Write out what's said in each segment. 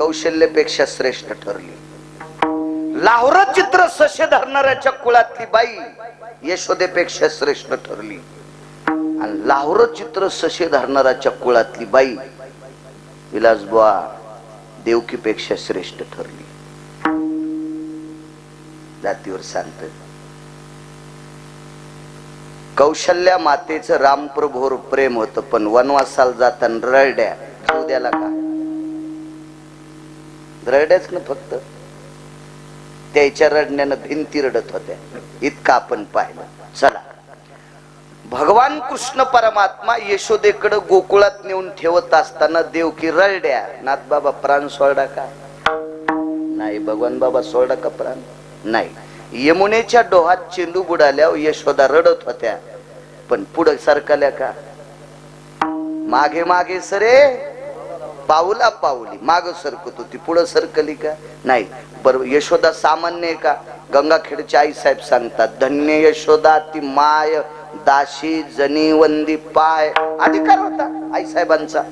कौशल्यापेक्षा श्रेष्ठ ठरली. लाहोर चित्र सशे धरणाऱ्याच्या कुळातली बाई यशोदेपेक्षा श्रेष्ठ ठरली. आणि लाहोर चित्र सशे धरणाऱ्याच्या कुळातली बाई विलासबुवा देवकीपेक्षा श्रेष्ठ ठरली. जातीवर सांगत कौशल्या मातेचं रामप्रभूवर प्रेम होतं, पण वनवासाला जाताना ररड्या खाऊ द्याला का? ररड्याच ना फक्त, त्याच्या रडण्यानं भिंती रडत होत्या. इतका आपण पाहिलं. चला, भगवान कृष्ण परमात्मा यशोदेकडे गोकुळात नेऊन ठेवत असताना देवकी ररड्या. नाथ बाबा प्राण सोडा का? नाही. भगवान बाबा सोडा का प्राण? नाही. यमुनेच्या डोहात चेंडू बुडाल्यावर यशोदा रडत होत्या, पण पुढे सरकल्या का? मागे मागे सरे, पाऊला पाऊली माग सरकत होती, पुढे सरकली का? नाही. बरोबर. यशोदा सामान्य आहे का? गंगाखेडचे आई साहेब सांगतात, धन्य यशोदा ती माय दाशी जनी वंदी पाय. अधिकार होता आई साहेबांचा.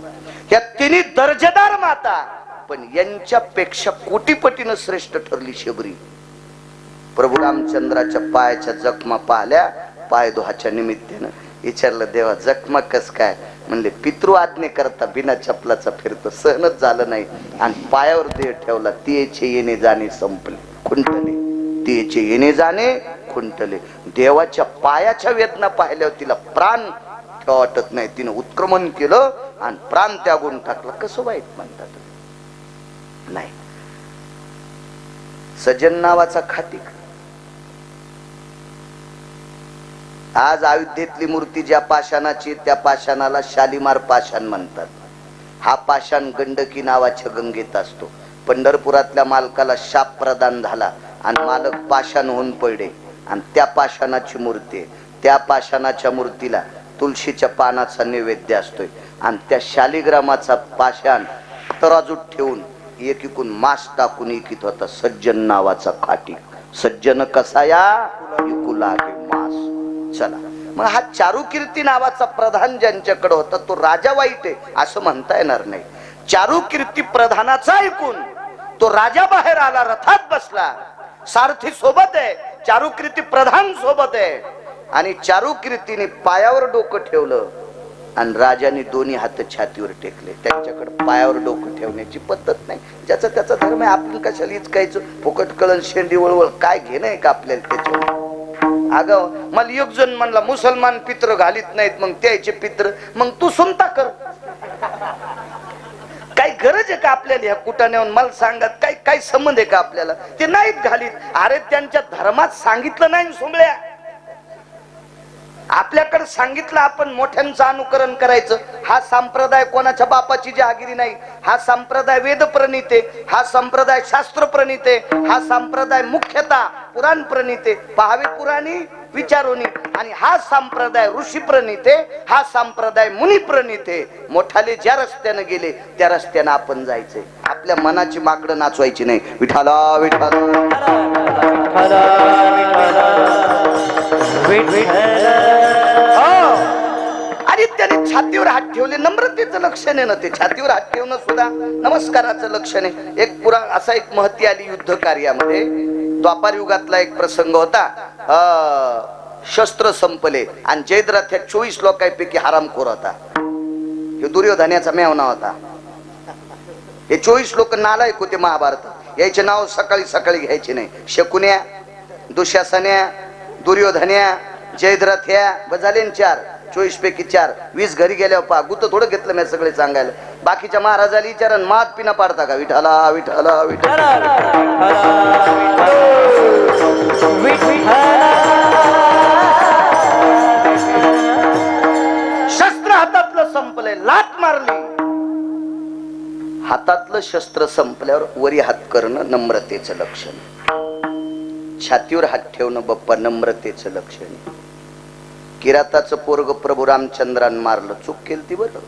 या तिन्ही दर्जेदार माता, पण यांच्यापेक्षा कोटीपटीनं श्रेष्ठ ठरली शबरी. प्रभू रामचंद्राच्या पायाच्या जखमा पाहिल्या. पाय दोहाच्या निमित्तानं विचारलं, देवा जखमा कस काय? म्हणले, पितृ आज्ञे करता बिना चपलाचा फिरतो, सहनच झालं नाही आणि पायावर देह ठेवला. तिचे येणे जाणे संपले, खुंटले. तिचे येणे जाणे खुंटले. देवाच्या पायाच्या वेदना पाहिल्यावर तिला प्राण ठेवा वाटत नाही. तिने उत्क्रमण केलं आणि प्राण त्यागून टाकला. कसं वाईट म्हणतात? नाही. सजन नावाचा खातिक आज अयोध्येतली मूर्ती ज्या पाषाणाची, त्या पाषाणाला शालिमार पाषाण म्हणतात. हा पाषाण गंडकी नावाच्या गंगेत असतो. पंढरपुरातल्या मालकाला शाप प्रदान झाला आणि मालक पाषाण होऊन पडले आणि त्या पाषाणाची मूर्ती, त्या पाषाणाच्या मूर्तीला तुळशीच्या पानाचा नैवेद्य असतोय आणि त्या शालिग्रामाचा पाषाण तराजूत ठेवून एकीकून मास टाकून एकीत होता सज्जन नावाचा खाटी. सज्जन कसा या लागे मास. चला, मग हा चारुकीर्ती नावाचा प्रधान ज्यांच्याकडे होता तो राजा वाईट आहे असं म्हणता येणार नाही. चारुकीर्ती प्रधानाचा ऐकून तो राजा बाहेर आला, रथात बसला, सारथी सोबत आहे, चारुकीर्ती प्रधान सोबत आहे आणि चारुकीर्तीने पायावर डोकं ठेवलं आणि राजाने दोन्ही हात छातीवर टेकले. त्यांच्याकडे पायावर डोकं ठेवण्याची पद्धत नाही. ज्याचा त्याचा धर्म आहे. आपण कशाला इचकायचं? फुकट कळण शेंडी वळवळ काय घेणं आहे का आपल्याला त्याच्यावर? अगं, मला एक जण म्हणला मुसलमान पित्र घालीत नाहीत, मग त्याचे पित्र मग तू सुनता कर. काही गरज आहे का आपल्याला ह्या कुटाण्यावर? मला सांगत काय काय संबंध आहे का आपल्याला? ते नाहीत घालीत. अरे त्यांच्या धर्मात सांगितलं नाही सोमळ्या. आपल्याकडे सांगितलं आपण मोठ्यांचं अनुकरण करायचं. हा संप्रदाय कोणाच्या बापाची जहागिरी नाही. हा संप्रदाय वेद प्रणीत आहे. हा संप्रदाय शास्त्र प्रणीत आहे. हा संप्रदाय मुख्यतः पुराण प्रणीत आहे. पहावे पुराणी विचारोनी. आणि हा संप्रदाय ऋषी प्रणीत आहे. हा संप्रदाय मुनी प्रणीत आहे. मोठाले ज्या रस्त्याने गेले त्या रस्त्याने आपण जायचंय. आपल्या मनाची मागणं नाचवायची नाही. विठाला विठाला आणि त्याने छातीवर हात ठेवले. नम्रतेचं लक्षण आहे ना ते. छातीवर हात ठेवणं सुद्धा नमस्काराचं लक्षण आहे. एक पुरा असा एक महती आली युद्ध कार्यामध्ये. द्वापार युगातला एक प्रसंग होता. शस्त्र संपले आणि जयद्रथ 24 लोकांपैकी हरामखोर होता. हे दुर्योधनाचा मेवना होता. हे 24 लोक नालायक होते. महाभारतात याचे नाव सकाळी सकाळी घ्यायचे नाही. शकुन्या, दुःशासन्या, दुर्योधन्या, जयद्रथ्या बजाले 4. 24 पैकी 4. 20 घरी गेल्यावर पहा. गुत थोडं घेतलं मी सगळे सांगायला. बाकीच्या महाराजाला विचारण मात पिना पाडता का? विठाला विठाला विठाला. शस्त्र हातातलं संपलंय. लात मारली. हातातलं शस्त्र संपल्यावर वरी हात करणं नम्रतेचं लक्षण. छातीवर हात ठेवणं बप्पा नम्रतेचं लक्षण. किराताचं पोरग प्रभू रामचंद्रान मारलं. चूक केली ती बरं.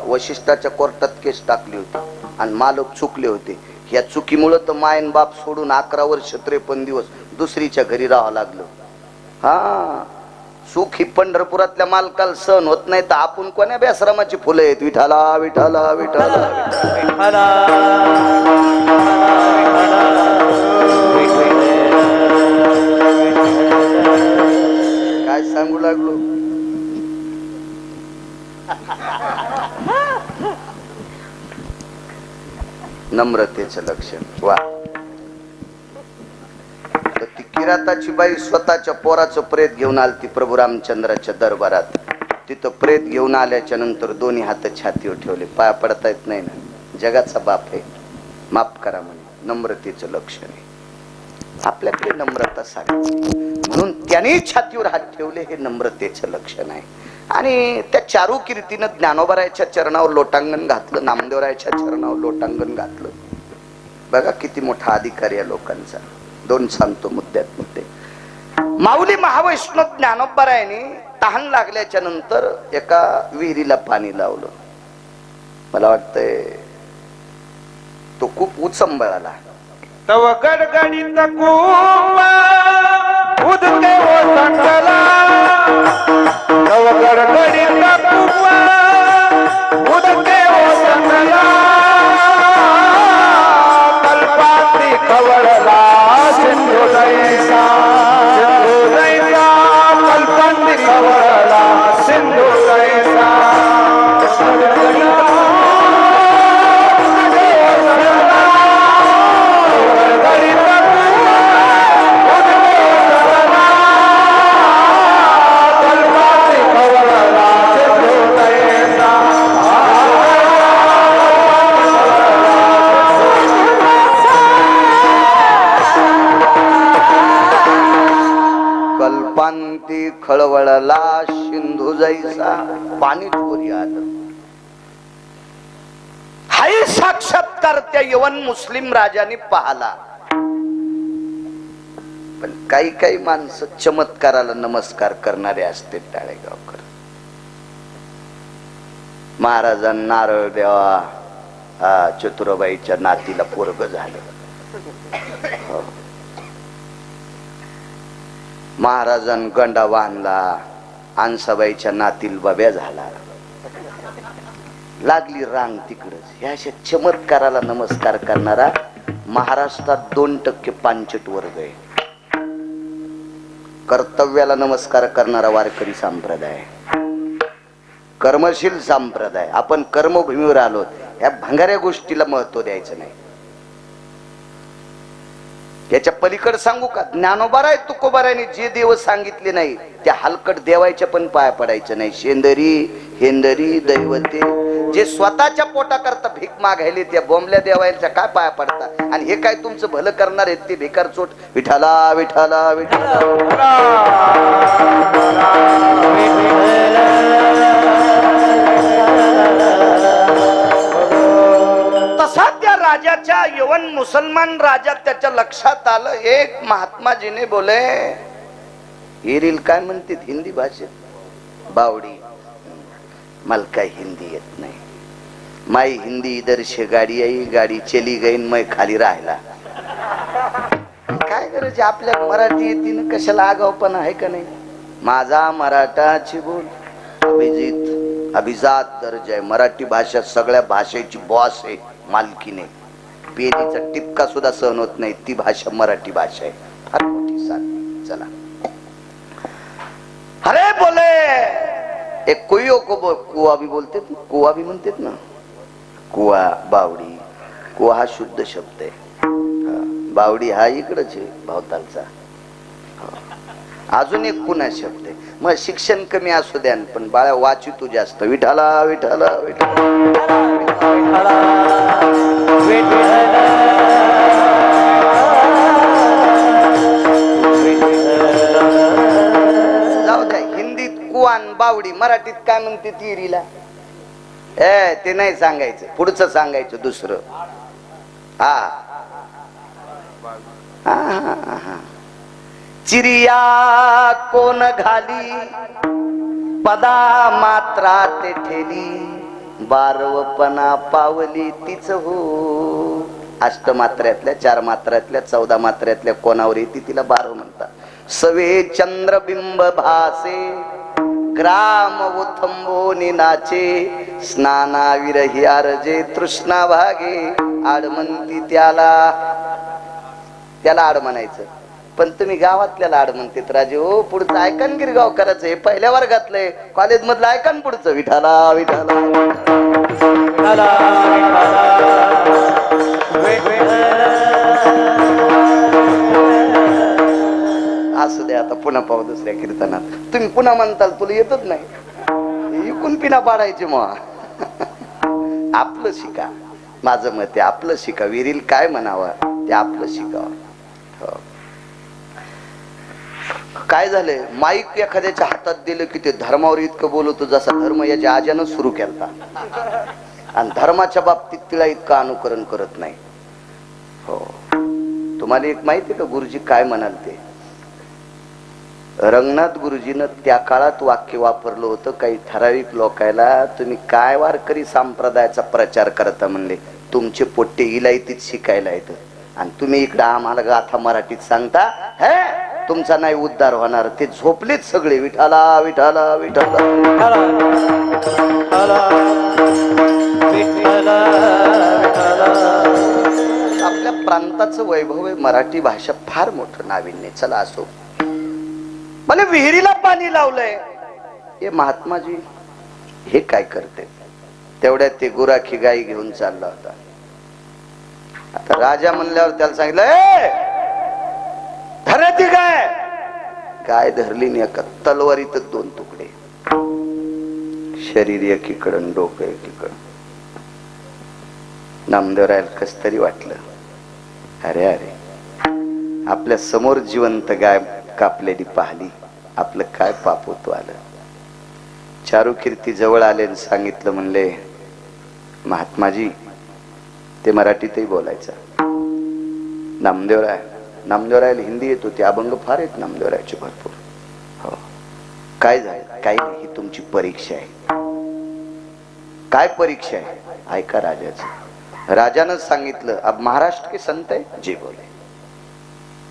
वशिष्ठाच्या कोर्टात केस टाकली होती आणि मालक चुकले होते. या चुकीमुळे तर मायन बाप सोडून 11 वर्ष 53 दिवस दुसरीच्या घरी राहावं लागलं. हा, सुख ही पंढरपुरातल्या मालकाला सहन होत नाही तर आपण कोण्या बेसरामाची फुलं आहेत. विठाला विठाला विठाला विठाला. काय सांगू लागलो. नम्रतेचं लक्षण. वा. ती किराताची बाई स्वतःच्या पोराचं प्रेत घेऊन आलती प्रभू रामचंद्राच्या दरबारात. तिथं प्रेत घेऊन आल्याच्या नंतर दोन्ही हात छातीवर ठेवले. पाया पडता येत नाही ना. जगाचा बाप आहे, माफ करा म्हणे. नम्रतेचं लक्षण आहे. आपल्याकडे नम्रता सांगायची म्हणून त्याने छातीवर हात ठेवले. हे नम्रतेचं लक्षण आहे. आणि त्या चारू कीर्तीनं ज्ञानोबारायच्या चरणावर लोटांगण घातलं, नामदेवरायच्या चरणावर लोटांगण घातलं. बघा किती मोठा अधिकारी या लोकांचा. दोन सांगतो मुद्द्यात मुद्दे. माऊली महावैष्णव ज्ञानोबारायने तहान लागल्याच्या नंतर एका विहिरीला पाणी लावलं. मला वाटतंय तो खूप उचंबळाला. तव गडगडीत कुंभ उदके ओसंडला, तव गडगडीत कुंभ उदके ओसंडला, कल्पांती खवळला सिंधू दैसा, सिंधू दैसा कल्पांती खवळला सिंधू दैसा. कल्पांती खळवळला सिंधू जैसा. पाणी चोरी आलं. हाही साक्षात्कार त्या यवन मुस्लिम राजाने पाहला. पण काही काही माणसं चमत्काराला नमस्कार करणारे असते. टाळेगावकर महाराजांना नारळ द्यावा. चतुराबाईच्या नातीला पोरग झालं. महाराजांनी गंडा बांधला. आणसाबाईच्या नातील बब्या झाला. लागली रांग तिकडच. ह्या अशा चमत्काराला नमस्कार करणारा महाराष्ट्रात 2% पांचट वर्ग आहे. कर्तव्याला नमस्कार करणारा वारकरी संप्रदाय, कर्मशील संप्रदाय. आपण कर्मभूमीवर आलो. ह्या भंगाऱ्या गोष्टीला महत्व द्यायचं नाही. याच्या पलीकडे सांगू का. ज्ञानोबाराय तुकोबारायने जे देव सांगितले नाही त्या हलकट देवायच्या पण पाया पडायचं नाही. शेंदरी हेंदरी दैवते जे स्वतःच्या पोटा करता भीक मागायले त्या बोंबल्या देवायच्या काय पाया पडतात. आणि हे काय तुमचं भलं करणार आहेत ते भिकार चोट. विठाला विठाला विठाला. तसा त्या राजाच्या यवन मुसलमान राजा त्याच्या लक्षात आलं. एक महात्माजीने बोले हिरील काय म्हणते हिंदी भाषेत. बावडी मला काय हिंदी येत नाही. माई हिंदी इधर से गाडी आई गाडी चली गई मैं खाली राहिला. काय करायचे आपल्या मराठी येते ना कशाला आगावपणा आहे का नाही. माझा मराठाची बोल अभिजित अभिजात दर्जा आहे. मराठी भाषा सगळ्या भाषेची बॉस आहे, मालकीने. पेनीचा टिपका सुद्धा सहन होत नाही. ती भाषा मराठी भाषा आहे. फार मोठी सांग. चला अरे बोले एक कुयो को कुआ भी बोलते कुआ भी म्हणते ना. कुआ बावडी. कुआ हा शुद्ध शब्द आहे. बावडी हा इकडच आहे भावतालचा. अजून एक पुन्हा शब्द आहे. मग शिक्षण कमी असू द्या पण बाळा वाची तू जास्त. विठाला विठाला विठाला. जाऊ द्या. हिंदीत कुवान बावडी, मराठीत काय म्हणते तिरीला. ते नाही सांगायचं. पुढचं सांगायचं दुसरं. हा चिरिया कोण घाली पदा मात्रा ते ठेली बारवपणा पावली तीच हो. अष्टमात्र्यातल्या 4 मात्र्यातल्या 14 मात्र्यातल्या कोणावर येते तिला बारव म्हणतात. सवे चंद्रबिंब भासे ग्राम उथंबोनी नाचे स्नाना विरही आरजे तृष्णा भागे आडमंती त्याला आड म्हणायचं. पण तुम्ही गावातल्याला आड म्हणते राजे हो. पुढचं ऐकन गिरगाव करायचं हे पहिल्या वर्गातलंय. कॉलेज मधलं ऐकन पुढचं विठाला विठाला असू द्या. आता पुन्हा पाहू दुसऱ्या कीर्तनात. तुम्ही पुन्हा म्हणताल तुला येतच नाही. इकून पिना पाडायची मग. आपलं शिका. माझं मत आहे आपलं शिका. विरील काय म्हणावं ते आपलं शिकावं. हो. काय झालंय माईक एखाद्याच्या हातात दिलं की ते धर्मावर इतकं बोलतो जसा धर्म याच्या आज्यानं सुरू केलता. आणि धर्माच्या बाबतीत तिला इतकं अनुकरण करत नाही. हो. तुम्हाला एक माहिती का गुरुजी काय म्हणाल ते? रंगनाथ गुरुजीनं त्या काळात वाक्य वापरलं होतं काही ठराविक लोकायला. तुम्ही काय वारकरी संप्रदायाचा प्रचार करता म्हणले. तुमचे पोट्टे इलायतीत शिकायला येतं आणि तुम्ही इकडे आम्हाला गाथा मराठीत सांगता. हे तुमचा नाही उद्धार होणार. ते झोपलेच सगळे विठाला विठाला विठाला. आपल्या प्रांताचं वैभव आहे. मराठी भाषा फार मोठं नाविन्य. चला असो. मला विहिरीला पाणी लावलंय. हे महात्माजी हे काय करते? तेवढ्यात ते गुराखी गाई घेऊन चालला होता. आता राजा म्हणल्यावर त्याला सांगितलं धरती गाय. गाय धरली नाही. एका तलवारीतच दोन तुकडे. शरीर एकीकडं डोकं एकीकडं. नामदेवरायला कस तरी वाटलं अरे अरे आपल्या समोर जिवंत गाय कापलेली पाहिली. आपलं काय पाप होतो आलं. चारुकीर्ती जवळ आले आणि सांगितलं म्हणले महात्माजी ते मराठीतही बोलायचं. नामदेवरायला हिंदी येत होती. अभंग फार आहेत नामदेवरायचे भरपूर. हो. काय झालं? काही नाही. ही तुमची परीक्षा आहे. काय परीक्षा आहे? ऐका राजाचं. राजानं सांगितलं अब महाराष्ट्र के संत है जी बोले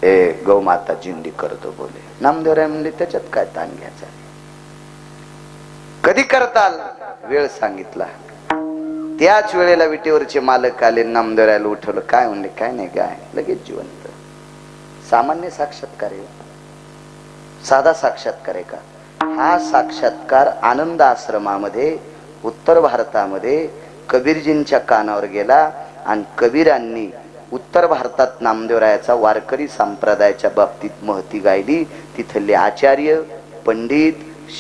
ए गौ माता जिंदी करतो बोले. नामदेवराय म्हणले त्याच्यात काय ताण घ्यायचा. कधी करताल? वेळ सांगितला. त्याच वेळेला विटेवरचे मालक आले. नामदेवरायला उठवलं. काय म्हणले? काय नाही गाय. लगेच जिवंत. सामान्य साक्षात्कार आहे. साधा साक्षात्कार आहे का? हा साक्षात्कार आनंद आश्रमामध्ये उत्तर भारतामध्ये कबीरजींच्या कानावर गेला आणि कबीरांनी उत्तर भारतात नामदेवरायाचा वारकरी संप्रदायाच्या बाबतीत महती गायली. तिथले आचार्य, पंडित,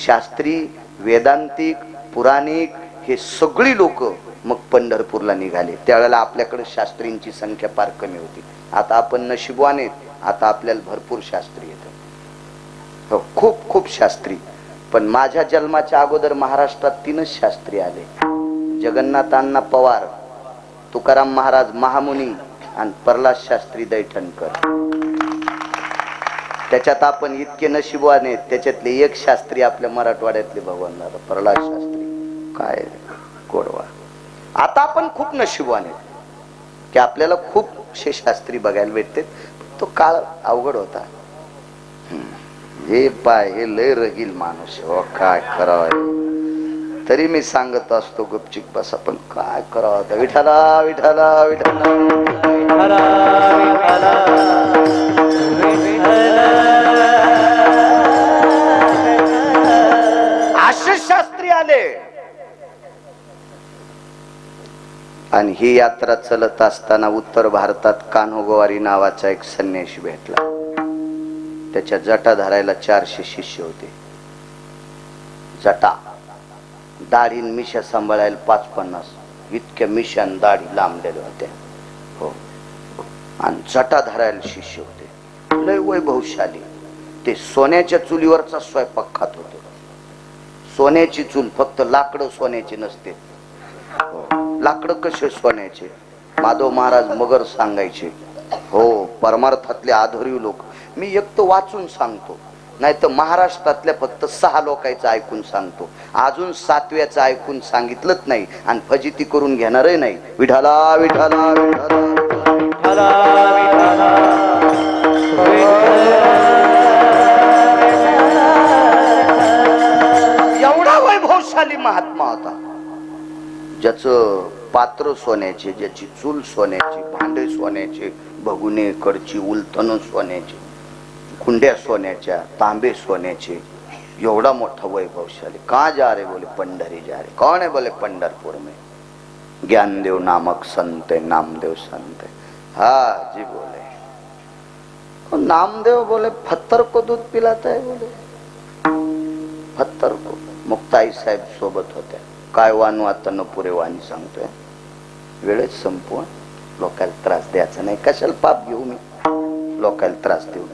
शास्त्री, वेदांतिक, पुराणिक हे सगळी लोक मग पंढरपूरला निघाले. त्यावेळेला आपल्याकडे शास्त्रींची संख्या फार कमी होती. आता आपण नशिबवान आहेत. आता आपल्याला भरपूर शास्त्री येतात. हो, खूप खूप शास्त्री. पण माझ्या जन्माच्या अगोदर महाराष्ट्रात 3च शास्त्री आले. जगन्नाथ अण्णा पवार, तुकाराम महाराज महामुनी आणि प्रल्हाद शास्त्री दैठणकर. त्याच्यात आपण इतके नशिबवान आहेत. त्याच्यातले एक शास्त्री आपल्या मराठवाड्यातले भगवान दादा प्रल्हाद शास्त्री. काय गोडवा. आता आपण खूप नशिबवान आहेत की आपल्याला खूपशे शास्त्री बघायला भेटते. तो काळ अवघड होता. हे पाय हे लय रगील माणूस. हो काय करावं तरी मी सांगत असतो गपचिक बसा. पण काय करावं विठाला विठाला विठाला. आशिष शास्त्री आले आणि ही यात्रा चलत असताना उत्तर भारतात कान्होगोवारी नावाचा एक संन्यासी भेटला. त्याच्या जटा धरायला 400 शिष्य होते. जटा दाढी मिशा सांभाळायला 5-50 इतक्या मिशा आणि दाढी लांबलेल्या होत्या. हो. आणि जटा धरायला शिष्य होते. लय वैभवशाली. ते सोन्याच्या चुलीवरचा स्वयंपाक खात होते. सोन्याची चूल. फक्त लाकडं सोन्याची नसते. लाकडं कसे सोन्याचे. माधव महाराज मगर सांगायचे. हो, परमार्थातले आधुरी लोक. मी एक तर वाचून सांगतो, नाही तर महाराष्ट्रातल्या फक्त 6 लोकांचं ऐकून सांगतो. अजून 7व्याचं ऐकून सांगितलंच नाही आणि फजिती करून घेणारही नाही. विठाला विठाला विठाला विठाला विठाला. प्रभावशाली महात्मा होता, ज्याचं पात्र सोन्याचे, ज्याची चूल सोन्याची, भांडे सोन्याचे, भगुने कडची उलथन सोन्याची, कुंड्या सोन्याच्या, तांबे सोन्याचे, एवढा मोठा वैभवशाली. कहाँ जा रहे? बोले पंडरी जा रहे. कौन है? बोले पंढरपुर में ज्ञानदेव नामक संत है, नामदेव संत है. हाँ जी बोले. नामदेव बोले पत्थर को दूध पिलाता है. बोले पत्थर को. मुक्ताई साहेब सोबत होत्या. काय वानू आता न पुरे वाणी सांगतोय, वेळेत संपवून लोकांना त्रास द्यायचा नाही. कशाला पाप घेऊ मी, लोकांना त्रास देऊ.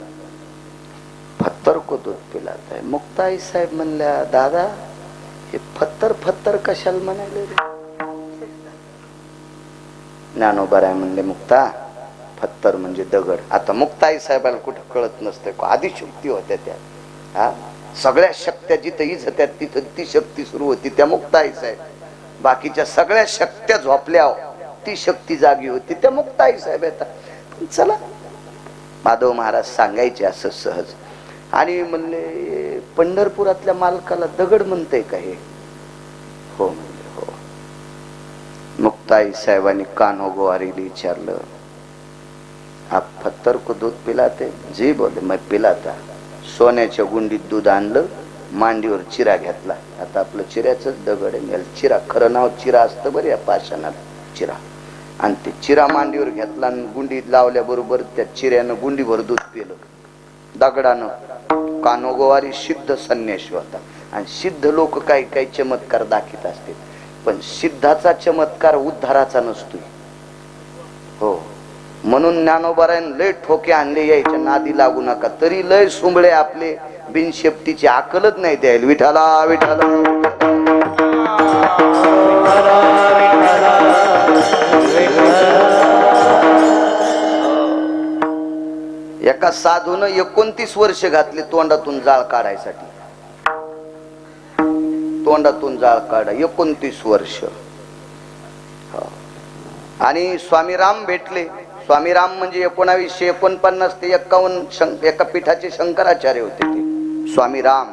पत्थर को दूध पिलाता है. मुक्ताई साहेब म्हणल्या, दादा हे पत्थर पत्थर कशाला म्हणाले? ज्ञानोबा म्हणले, मुक्ता पत्थर म्हणजे दगड. आता मुक्ताई साहेबाला कुठं कळत नसते, आदिशक्ती होत्या त्या. हा, सगळ्या शक्त्या जिथं हीच होत्या तिथं ती शक्ती सुरू होती त्या मुक्ताई साहेब. बाकीच्या सगळ्या शक्त्या झोपल्या, ती शक्ती जागी होती त्या मुक्ताई साहेब येतात. चला, माधव महाराज सांगायचे असं सहज. आणि म्हणले, पंढरपुरातल्या मालकाला दगड म्हणते का हे? हो म्हणले, हो. मुक्ताई साहेबांनी कान्हो गोवारीला विचारलं, आप पत्थर को दूध पिलाते? जी बोले, मैं पिलाता. सोन्याच्या गुंडीत दूध आणलं, मांडीवर चिरा घेतला. आता आपलं चिऱ्याच दगड आहे, चिरा, खरं नाव चिरा असतं बरं या पाषाणात, चिरा. आणि ते चिरा मांडीवर घेतला आणि गुंडीत लावल्याबरोबर त्या चिऱ्यानं गुंडीभर दूध पिलं दगडानं. कान्हो गोवारी सिद्ध संन्यासी होता. आणि सिद्ध लोक काही काही चमत्कार दाखवत असते, पण सिद्धाचा चमत्कार उद्धाराचा नसतोय. हो, म्हणून ज्ञानोबारायन लय ठोके आणले, यायच्या नादी लागू नका. तरी लय सुंबळे आपले बिनशेपटीची अकलच नाही द्यायला. विठाला विठाला. एका साधून 29 वर्ष घातले तोंडातून जाळ काढायसाठी. तोंडातून जाळ काढा 29 वर्ष. आणि स्वामी राम भेटले. स्वामी राम म्हणजे 1949 ते 51 एका पीठाचे शंकराचार्य होते ते. स्वामी राम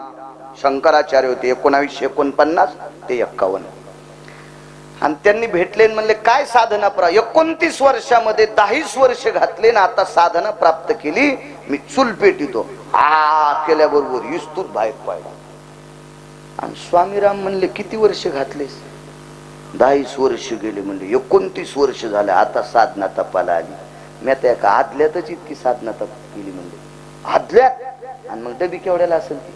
शंकराचार्य होते 1949 ते 51. आणि त्यांनी भेटले म्हणले, काय साधना 29 वर्षामध्ये 10 वर्ष घातले ना, आता साधना प्राप्त केली. मी चूल पेटितो आ केल्याबरोबर इस्तूत बाहेर पाहिला. आणि स्वामीराम म्हणले, किती वर्ष घातलेस? 10 वर्ष गेले. म्हणले 29 वर्ष झाले, आता साधना तपाला आली. मी आता एका आदल्यातच इतकी साधना तप केली. म्हणले आदल्यात? आणि मग डबी केवढ्याला असेल ती?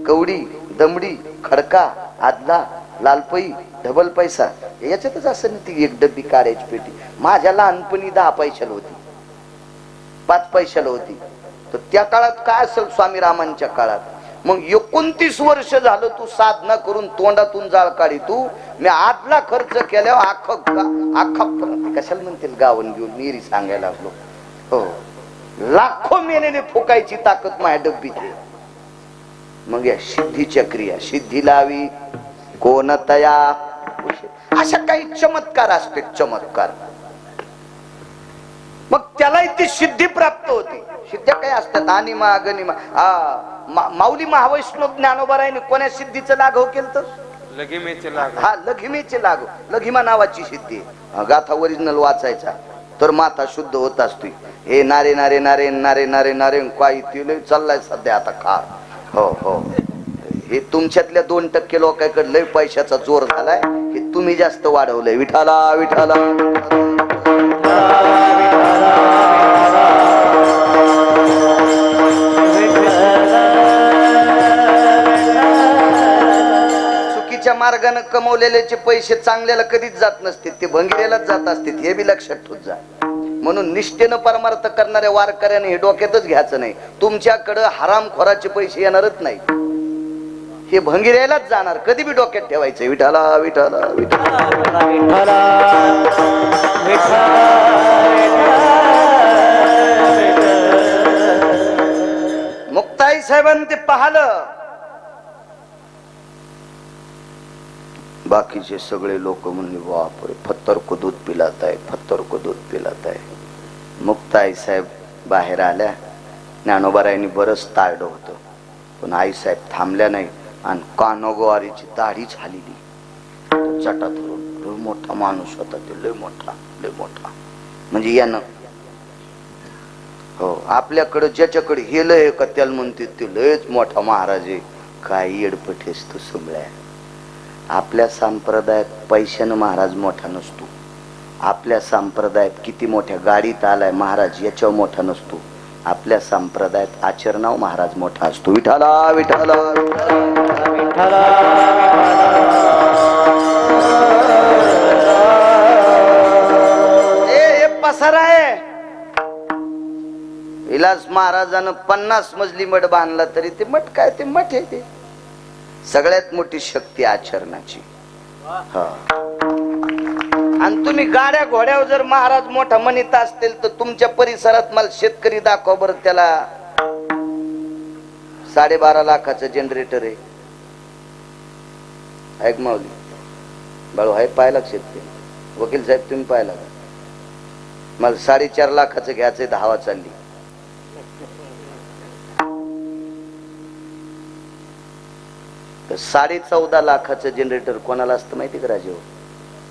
कवडी, दमडी, खडका, आदला, लालपई, डबल पैसा याच्यातच असं ना ती एक डब्बी काढायची पेटी. माझ्या लहानपणी 10 पैशाला होती, 5 पैशाला होती. तर त्या काळात काय असेल स्वामी रामांच्या काळात? मग 29 वर्ष झालं तू साधना करून तोंडातून जाळ काढी. तू मी आदला खर्च केल्यावर आखा कशाला म्हणतील गावन घेऊन निरी सांगायला लागलो. हो, लाखो मेलेले फुकायची ताकद माझ्या डब्बीत. मग या सिद्धीच्या क्रिया, सिद्धी लावी कोणतया, अशा काही चमत्कार असते, चमत्कार. मग त्यालाही ती सिद्धी प्राप्त होती. सिद्ध्या काय असतात? अनिमा गनिमा. माऊली महावैष्णव ज्ञानोबारायने कोण्या सिद्धीचं लाघव केलं? तर लघिमेचे लाघव. हा, लघिमेचे लाघव. लघिमा नावाची सिद्धी. गाथा ओरिजिनल वाचायचा तर माथा शुद्ध होत असतो. हे नारे नारे नारे नारे नारे नारे काय ते चाललाय सध्या आता काळ. हो हो, हे तुमच्यातल्या 2% लोकांकडे लय पैशाचा जोर झालाय. हे तुम्ही जास्त वाढवलंय. विठाला विठाला. चुकीच्या मार्गाने कमवलेल्याचे पैसे चांगल्याला कधीच जात नसते, ते भंगिरेलाच जात असते. हे बी लक्षात ठेवत जा. म्हणून निष्ठेनं परमार्थ करणाऱ्या वारकऱ्याने हे डोक्यातच घ्यायचं नाही. तुमच्याकडं हरामखोराचे पैसे येणारच नाही, हे भंगिरायलाच जाणार. कधी बी डोक्यात ठेवायचं. विठाला विठाला विठाला. मुक्ताई साहेबांनी ते पाहिलं. बाकीचे सगळे लोक म्हणले, बापरे, पत्थर को दूध पिलाता है, पत्थर को दूध पिलाता है. मुक्ताई साहेब बाहेर आल्या. ज्ञानोबारायांनी बरंच ताळलं होतं, पण आई साहेब थांबल्या नाही. आणि कानोगवारीची दाढी झालेली, चटा धरून. लय मोठा माणूस होता ते, लय मोठा, लय मोठा. म्हणजे यानं हो आपल्याकडं ज्याच्याकडे हे लय का त्याला म्हणते ते लयच मोठा महाराज आहे. काय येडपटेस तू सुमळ्या. आपल्या संप्रदायात पैशानं महाराज मोठा नसतो. आपल्या संप्रदायात किती मोठ्या गाडीत आलाय महाराज याच्यावर मोठा नसतो. आपल्या संप्रदायात आचरणाव महाराज मोठा असतो. विठाला विठाला विठाला हे पसारा आहे. विलास महाराजानं 50 मजली मठ बांधला तरी ते मठ काय, ते मठ आहे. ते सगळ्यात मोठी शक्ती आचरणाची. आणि तुम्ही गाड्या घोड्यावर जर महाराज मोठा म्हणत असतील तर तुमच्या परिसरात मला शेतकरी दाखवा बरं. त्याला 12.5 लाखाचं जनरेटर आहे. ऐक माऊली बाळू आहे पाहिला शेतकरी. वकील साहेब तुम्ही पाहिला का? मला 4.5 लाखाचं घ्यायचंय. धावा चालली. तर 14.5 लाखाचं जनरेटर कोणाला असतं माहिती का राजेव?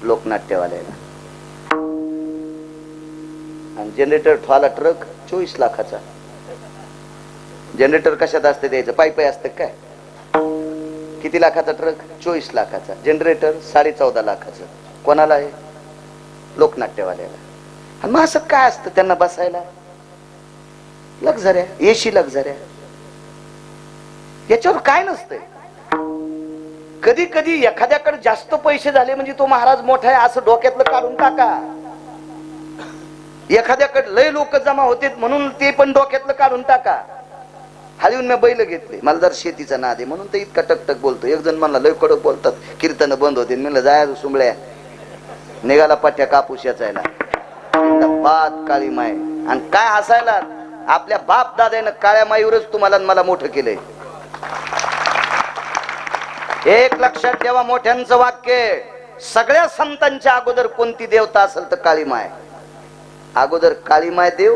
लोकनाट्यवाल्याला. आणि जनरेटर ठेवाला ट्रक 24 लाखाचा. जनरेटर कशात असते द्यायचं? पायी असतं काय? किती लाखाचा ट्रक? 24 लाखाचा. जनरेटर 14.5 लाखाचं. कोणाला आहे? लोकनाट्यवाल्याला. आणि मग असं काय असतं त्यांना बसायला? लक्झऱ्या, एसी लक्झऱ्या. याच्यावर काय नसतंय. कधी कधी एखाद्याकडे जास्त पैसे झाले म्हणजे तो महाराज मोठा आहे असं डोक्यातलं काढून टाका. एखाद्याकडे लय लोक जमा होते म्हणून ते पण डोक्यातलं काढून टाका. हालीहून मी बैल घेतले. मला जर शेतीचा नाद आहे म्हणून ते इतका टकटक बोलतो. एक जण म्हणला लय कडक बोलतात, कीर्तन बंद होते. म्हणलं जाय सुंबळ्या, निघाला पट्ट्या कापूस याचायला. बात काळी माय. आणि काय हसायला? आपल्या बाप दादानं काळ्या माईवरच तुम्हाला मला मोठं केलंय. एक लक्षात ठेवा मोठ्यांचं वाक्य. सगळ्या संतांच्या अगोदर कोणती देवता असेल तर काळी माय. अगोदर काळी माय देव,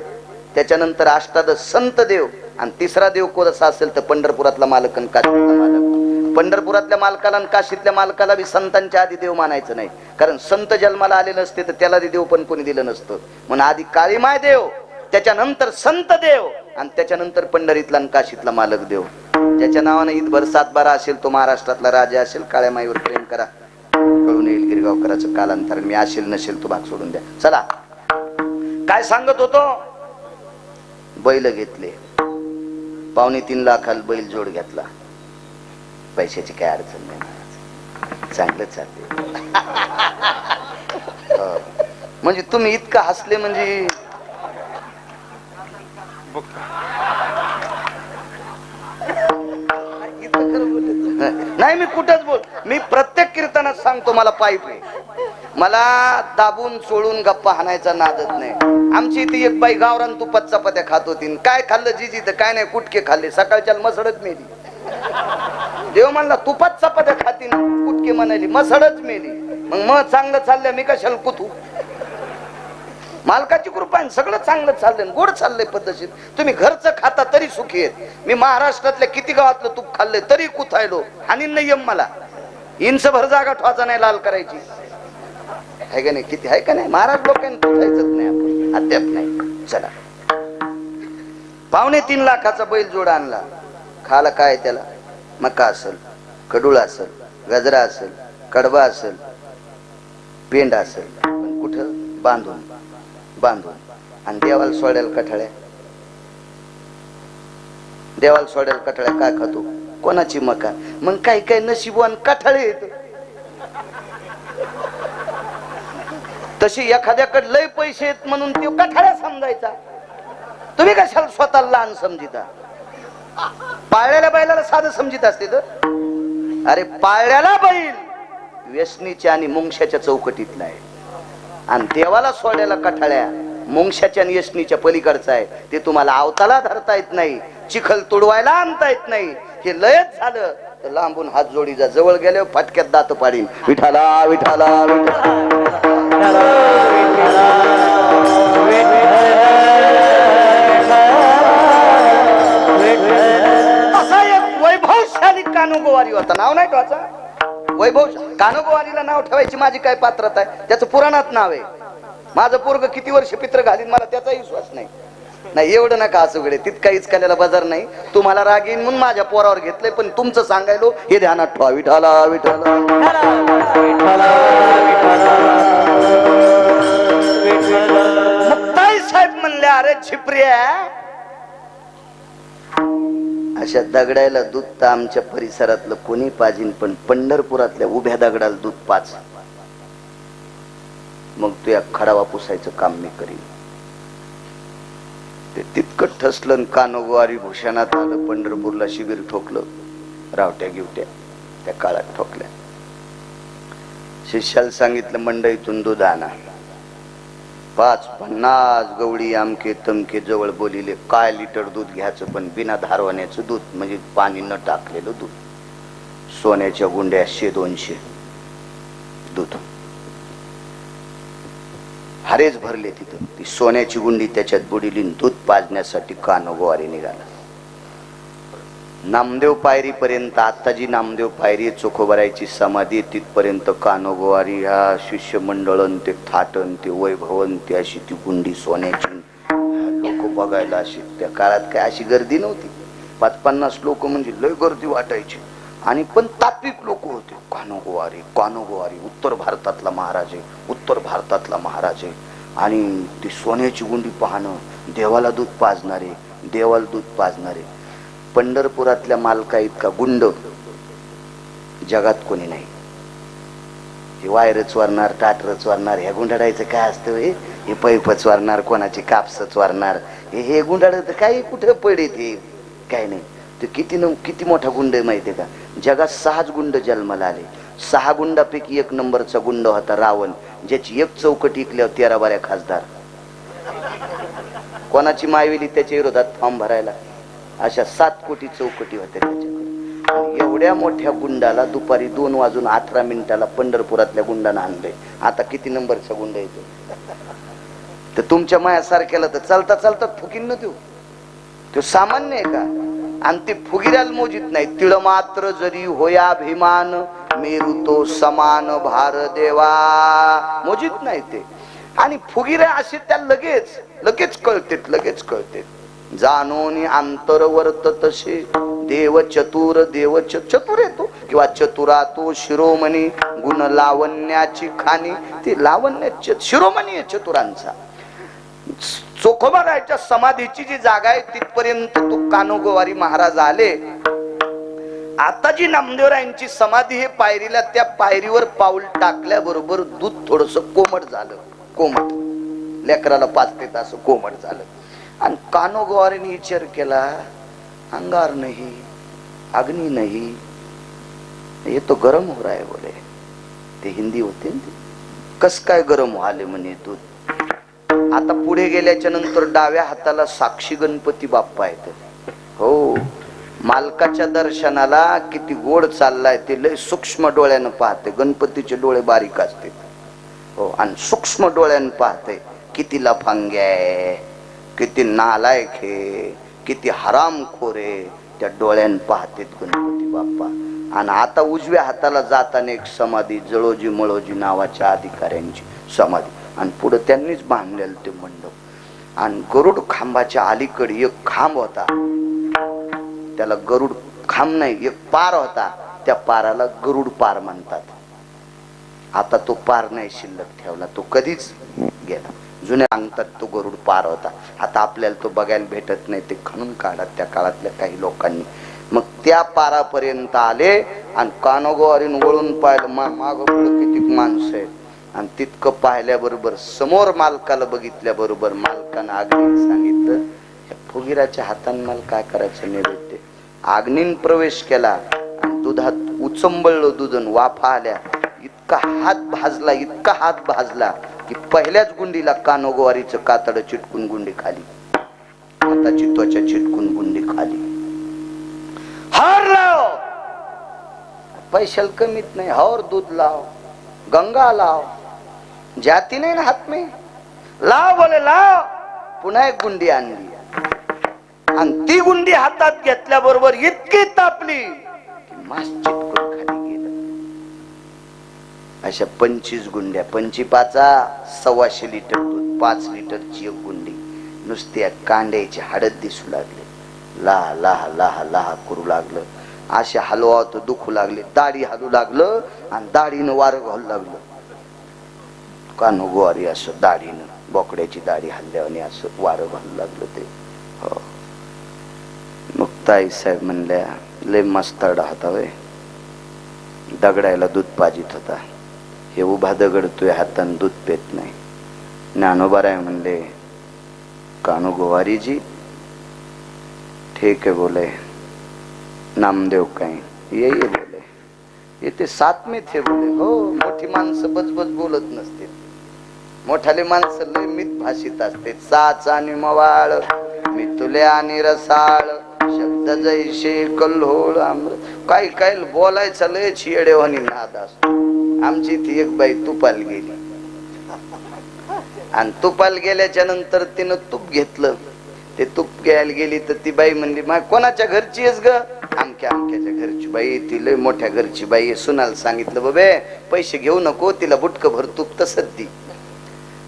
त्याच्यानंतर अष्टादश संत देव, आणि तिसरा देव कोणता असेल तर पंढरपुरातला मालक आणि काशीतला मालक. पंढरपुरातल्या मालकाला आणि काशीतल्या मालकाला बी संतांच्या आधी देव मानायचं नाही. कारण संत जन्माला आले नसते तर त्याला देव पण कोणी दिलं नसतं. म्हणून आधी काळी माय देव, त्याच्यानंतर संत देव, आणि त्याच्यानंतर पंढरीतला आणि काशीतला मालक देव. ज्याच्या नावाने ईदभर 7/12 असेल तो महाराष्ट्रातला राजा असेल. काळ्या माईवर प्रेम करा, कळून येईल गिरगावकराचं कालांतरण. मी असेल नसेल तो भाग सोडून द्या. चला काय सांगत होतो? बैल घेतले. 2.25 लाखाला बैल जोड घेतला. पैशाची काय अडचण नाही, चांगलं चालते. म्हणजे तुम्ही इतकं हसले म्हणजे नाही. मी कुठंच बोल, मी प्रत्येक कीर्तनात सांगतो मला पाईप आहे. मला दाबून सोडून गप्पा हाणायचा नादच नाही. आमची इथे एक बाई गावरान तुपात चपात्या खात होती. काय खाल्लं जीजी तर काय नाही, कुटके खाल्ले. सकाळच्या मसडच मेली. देव म्हणला तुपात चपात्या खातील, कुटके म्हणाली, मसडच मेली. मग चांगलं चाललंय, मी कशाला कुथू? मालकाची कृपा आहे, सगळं चांगलं चाललंय, गोड चाललंय पद्धतशीर. तुम्ही घरचं खाता तरी सुखी आहेत. मी महाराष्ट्रातल्या किती गावातलं तूप खाल्लंय तरी कुथायलो. आणि नियम मला इंच भर जागा ठोचा नाही लाल करायची. आहे का नाही? किती आहे का नाही? महाराज लोकांनी कुठायचंच नाही, आपण अद्याप नाही. चला 2.25 लाखाचा बैल जोड आणला. खाला काय त्याला? मका असेल, कडुळ असेल, गजरा असेल, कडबा असेल, पेंड असेल, पण कुठं? बांधून बांधून. आणि देवाला सोड्याला कठाळ्या. देवाला सोड्याला कठाळ्या काय खातो? कोणाची मका. मग काही काही नशीबवान कठाळे येत. तशी एखाद्याकडे लय पैसे आहेत म्हणून ते कठाळ्या समजायचा. तुम्ही कशाला स्वतःला लहान समजिता? पाळलेल्या बैलाला साधं समजित असते तर. अरे पाळल्याला बैल व्यसनीच्या आणि मुंगशाच्या चौकटीतला आहे. आणि देवाला सोड्याला कठाळ्या मुंगशाच्या आणि यशनीच्या पलीकडचा आहे. ते तुम्हाला आवताला धरता येत नाही, चिखल तुडवायला आणता येत नाही. हे लयच झालं तर लांबून हात जोडीचा, जवळ गेल्यावर फाटक्यात दात पाडीन. विठाला विठाला असा एक वैभवशाली कान कानोगोवारी होता, नाव नाही ठेवायचा. वैभव कानोगोवारीला नाव ठेवायची माझी काय पात्रता आहे? त्याचं पुराणात नाव आहे. माझं पोरग किती वर्ष पित्र घालीन मला त्याचा विश्वास नाही. नाही एवढं नका असं गडे, तितका इचकाल्याला बाजार नाही. तुम्हाला राग येईन म्हणून माझ्या पोरावर घेतलंय, पण तुमचं सांगायलो हे ध्यानात ठेवा. विठाला विठाला मुक्ताई साहेब म्हणल्या, अरे झिपऱ्या, अशा दगडायला दूध तर आमच्या परिसरातलं कोणी पाजीन, पण पंढरपुरातल्या उभ्या दगडाला दूध पाच, मग तू या खडावा पुसायचं काम मी करीन. ते तितकं ठसलं. कानोगोवारी भूषणात आलं. पंढरपूरला शिबिर ठोकलं. रावट्या गिवट्या त्या काळात ठोकल्या. शिष्याला सांगितलं मंडईतून दूध आणा. 550 गवळी आमके तमके जवळ बोलिले. काय लिटर दूध घ्यायचं, पण बिना धारवाण्याचं दूध, म्हणजे पाणी न टाकलेलं दूध. सोन्याच्या गुंड्या 100-200 दूध. हरेच भरले तिथं. ती सोन्याची गुंडी त्याच्यात बुडिली. दूध पाजण्यासाठी कानोगोवारी निघाला. नामदेव पायरी पर्यंत, आता जी नामदेव पायरी चोखोबारायची समाधी, तिथपर्यंत कानोगोवारी ह्या शिष्यमंडळन ते थाटन ते वैभवन ते अशी ती गुंडी सोन्याची. लोक बघायला अशी, त्या काळात काय अशी गर्दी नव्हती. 550 लोक म्हणजे लय गर्दी वाटायची. आणि पण तात्विक लोक होते. कानोगोवारी कानोगोवारी, उत्तर भारतातला महाराज आहे, उत्तर भारतातला महाराज आहे. आणि ती सोन्याची गुंडी पाहणं, देवाला दूध पाजणारे, देवाला दूध पाजणारे. पंढरपुरातल्या मालका इतका गुंड जगात कोणी नाही. हे वायरच वारणार, टाटरच वारणार, ह्या गुंडाळायचं काय असतं? हे पैपच वारणार, कोणाची कापसच वारणार. हे गुंडाळ तर काही कुठे पडे ते काय नाही. ते किती मोठा गुंड आहे माहितीये का? जगात 6 गुंड जन्माला आले. 6 गुंडापैकी 1 नंबरचा गुंड होता रावण, ज्याची 1 चौकट इकल्यावर 13 बाऱ्या खासदार. कोणाची मायविली त्याच्या विरोधात फॉर्म भरायला. अशा 7 कोटी चौकटी होत्या त्याच्याकडे. एवढ्या मोठ्या गुंडाला दुपारी 2:18 पंढरपुरातल्या गुंडानं आणलंय. आता किती नंबरचा गुंड येतो? तर तुमच्या मायासारख्याला तर चालता चालता फुकीन न देऊ. तो सामान्य आहे का? आणि ते फुगिऱ्याला मोजित नाही. तिळ मात्र जरी होयाभिमान, मेरू तो समान भार देवा, मोजित नाही ते. आणि फुगिऱ्या असे त्या लगेच कळते. जाणून अंतर वर्त तसे देव चतुर, चतुर येतो किंवा चतुरा तो शिरोमणी, गुण लावण्याची खाणी. ते लावण्य शिरोमणी आहे चतुरांचा. चोखोबारायच्या समाधीची जी जागा आहे तिथपर्यंत तो कानोगोवारी महाराज आले. आता जी नामदेवरायांची समाधी आहे पायरीला, त्या पायरीवर पाऊल टाकल्याबरोबर दूध थोडस कोमट झालं. कोमट लेकराला 5 तास कोमट झालं. आणि कानोगोवारीने विचार केला, अंगार नहीं, अग्नि नहीं, ये तो गरम हो रहा है. बोले ते हिंदी होते ना, कस काय गरम व्हाले म्हणे दूध. आता पुढे गेल्याच्या नंतर डाव्या हाताला साक्षी गणपती बाप्पा आहेत. हो, मालकाच्या दर्शनाला किती गोड चाललाय ते लय सूक्ष्म डोळ्यानं पाहते. गणपतीचे डोळे बारीक असते. हो, आणि सूक्ष्म डोळ्यानं पाहते. किती लफंग्या आहे, किती नालायक आहे, किती हरामखोरे, त्या डोळ्यानं पाहतेत गणपती बाप्पा. आणि आता उजव्या हाताला जाताना एक समाधी, जळोजी मळोजी नावाच्या अधिकाऱ्यांची समाधी, आणि पुढे त्यांनीच बांधलेलं ते मंडप. आणि गरुड खांबाच्या अलीकडे एक खांब होता, त्याला गरुड खांब नाही, एक पार होता. त्या पाराला गरुड पार म्हणतात. आता तो पार नाही शिल्लक ठेवला, तो कधीच गेला. जुन्या अंगतात तो गरुड पार होता. आता आपल्याला तो बघायला भेटत नाही, ते खणून काढत त्या काळातल्या काही लोकांनी. मग त्या पारापर्यंत आले आणि कानोगोवारीन वळून पाहिलं, माग किती माणसं आहेत. आणि तितकं पाहिल्याबरोबर समोर मालकाला बघितल्याबरोबर मालकानं अग्नी सांगितलं, फुगिराच्या हाताने मला काय करायचं नैवेद्य. अग्नीन प्रवेश केला आणि दुधात उचंबळलं दूध, वाफा आल्या. इतका हात भाजला की पहिल्याच गुंडीला कानोगोवारीचं कातड चिटकून गुंडी खाली, हाताची त्वचा चिटकून गुंडी खाली. हार लाव, पैशाला कमीत नाही. और दूध लाव, गंगा लाव, जाती नाही ना हात में, लाव. बोले लाव. पुन्हा एक गुंडी आणली आणि ती गुंडी हातात घेतल्याबरोबर इतकी तापली की मास चिटकून खाली गेलं. अशा 25 गुंड्या, 25 125 लिटर दूध, 5 लिटरची एक गुंडी नुसत्या कांड्याची हाडत दिसू लागले. लाहा लाहा लाहा लाहा करू लागलं. असे हलवावत दुखू लागले. दाढी हलू लागलं आणि दाढीनं वारं घालू लागलं. कानो गोवारी असं दाढीनं, बोकड्याची दाढी हल्ल्याने असं वारं घालू लागलं ते. हो. मग ताई साहेब म्हणल्या, लय मस्ताडा होता वे, दगडायला दूध पाजित होता. हे उभा दगडतोय, हातानं दूध पेत नाही. ज्ञानोबाराय म्हणले, कानो गोवारी जी ठीक है बोले, नामदेव काय ये बोले, ये ते साथ में थे बोले. हो, मोठी माणसं बजबज बोलत नसते, मोठाले माणसं लय मित भाषित असते. साच आणि मवाळ, मितुले आणि रसाळ, शब्द जैसे कल्होळ अमृत. काय काय बोलायचं लय छियडेवानी नाद असतो. आमची ती एक बाई तुपाल गेली आणि तुपाल गेल्याच्या नंतर तिनं तूप घेतलं. ते तूप घ्यायला गेली तर ती बाई म्हणली, मा कोणाच्या घरची आहेस ग? आमक्या आमक्याच्या घरची बाई. ती लय मोठ्या घरची बाई. सुनाला सांगितलं, बाबे पैसे घेऊ नको, तिला बुटकं भर तूप तसंच दी.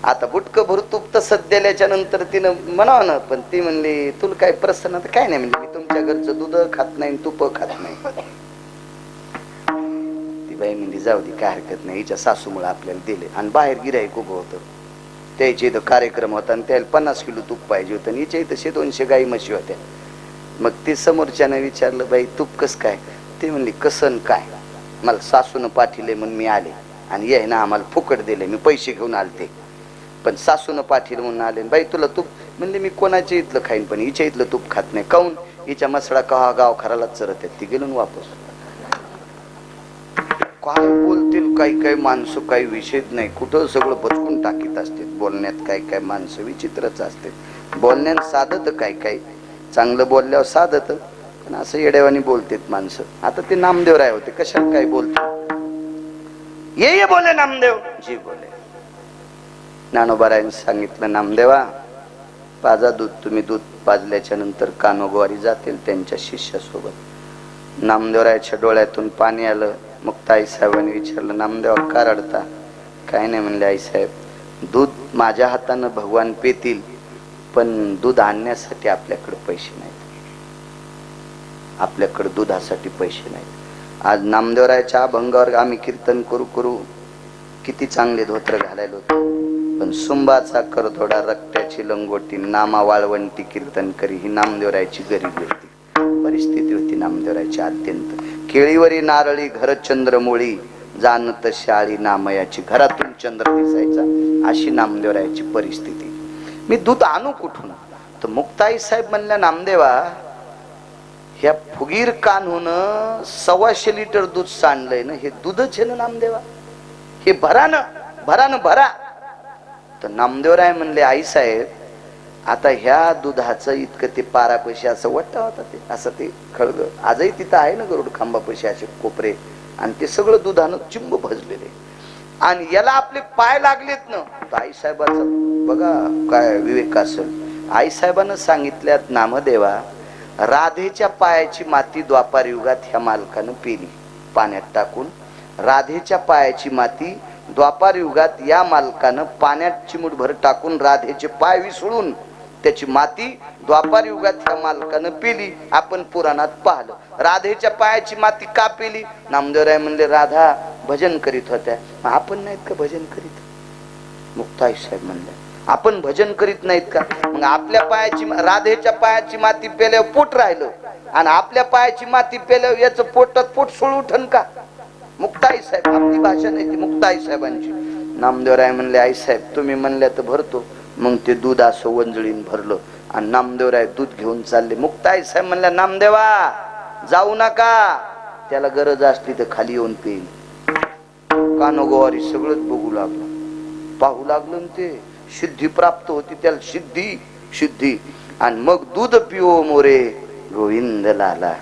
आता बुटकं भर तूप तसंच दिल्याच्या नंतर तिनं म्हणावं ना, पण ती म्हणली, तुला काय प्रसन्न? तर काय नाही म्हणली, मी तुमच्या घरचं दूध खात नाही, तूप खात नाही. ती बाई म्हणली, जाऊ दे, काय हरकत नाही, हिच्या सासूमुळे आपल्याला दिले. आणि बाहेर गिऱ्हाईक उभं होतं, त्याच्या इथं कार्यक्रम होता आणि त्याला 50 किलो तूप पाहिजे होतं. आणि हिच्या इथं 100-200 गाई म्हशी होत्या. मग ती समोरच्यानं विचारलं, बाई तूप कसं काय? ते म्हणली, कसन काय, मला सासूनं पाठीले म्हणून मी आले, आणि ये ना आम्हाला फुकट दिले, मी पैसे घेऊन आलते, पण सासूनं पाठीलं म्हणून आले. बाई तुला तूप? म्हणले, मी कोणाच्या इथलं खाईन, पण हिच्या इथलं तूप खात नाही. काऊन? हिच्या मसळा कहा गाव खरालाच चरत आहेत. ती गेलून वापस. काय बोलतील काही काही माणसं, काही विषयच नाही, कुठं सगळं बचकून टाकीत असते. बोलण्यात काय काय माणसं विचित्रच असते. बोलण्यात साधत काय काय, चांगलं बोलल्यावर साधत, पण असं येड्यावानी बोलतेत माणसं. आता ते नामदेव राय होते, कशाला काय बोलते. ये बोले नामदेव जी बोले. ज्ञानोबारायांनी सांगितलं, नामदेवा पाजा दूध. तुम्ही दूध पाजल्याच्या नंतर कानोगवारी जातील त्यांच्या शिष्यासोबत. नामदेवरायाच्या डोळ्यातून पाणी आलं. मग ताई साहेबांनी विचारलं, नामदेवा का रडता? काय नाही म्हणले, आई साहेब, दूध माझ्या हातानं भगवान पेतील, पण दूध आणण्यासाठी आपल्याकडे पैसे नाहीत. आपल्याकडे दुधासाठी पैसे नाहीत. आज नामदेवरायाच्या अभंगावर आम्ही कीर्तन करू करू किती चांगले धोत्र घालायला होते, पण सुंबाचा करधोडा रक्त्याची लंगोटी, नामा वाळवंटी कीर्तन करी, ही नामदेवरायाची गरिबी होती, परिस्थिती होती नामदेवरायाची अत्यंत. केळीवरी नारळी घर चंद्रमोळी, जानत शाळी नामयाची, घरातून चंद्र दिसायचा, अशी नामदेवरायाची परिस्थिती. मी दूध आणू कुठून? तर मुक्ताई साहेब म्हणल्या, नामदेवा ह्या फुगीर कान्हून 125 लिटर दूध सांडलंय ना, हे दूधच आहे ना नामदेवा, हे भरा ना, भरा ना, भरा. तर नामदेवराय म्हणले, आई साहेब आता ह्या दुधाचं इतकं ते पारापैसे असं वाटतं होता, ते असं ते खळग आजही तिथं आहे ना गरुड खांबापैसे असे कोपरे, आणि ते सगळं दुधानं चिंब भजलेले, आणि याला आपले पाय लागलेत ना. तर आई साहेबाचं बघा काय विवेक असेल. आई साहेबांना सांगितल्यात, नामदेवा राधेच्या पायाची माती द्वापार युगात ह्या मालकानं पिली पाण्यात टाकून. राधेच्या पायाची माती द्वापार युगात या मालकानं पाण्यात चिमूटभर टाकून राधेचे पाय विसळून त्याची माती द्वापार युगात ह्या मालकानं पिली. आपण पुराणात पाहिलं. राधेच्या पायाची माती का पिली? नामदेवराय म्हणले, राधा भजन करीत होत्या. आपण नाहीत का भजन करीत? मुक्ताई साहेब म्हणले, आपण भजन करीत नाहीत का? मग आपल्या पायाची, राधेच्या पायाची माती पेल्यावर पोट राहिलं, आणि आपल्या पायाची माती पेल्यावर याचं पोटात पोट सोळ उठन का? मुक्ताई साहेब, आपली भाषा नाही ती, मुक्ताई साहेबांची. नामदेवराय म्हणले, आई साहेब तुम्ही म्हणल्या तर भरतो. मग ते दूध असं वंजळीन भरलं आणि नामदेवराय दूध घेऊन चालले. मुक्ताई साहेब म्हणल्या, नामदेवा जाऊ नका, त्याला गरज असली तर खाली येऊन पेईल. कानोगोवारी सगळंच बघू लागलं, पाहू लागलं, ते सिद्धी प्राप्त होती त्याला, सिद्धी सिद्धी. आणि मग दूध पिओ मोरे गोविंद लाला.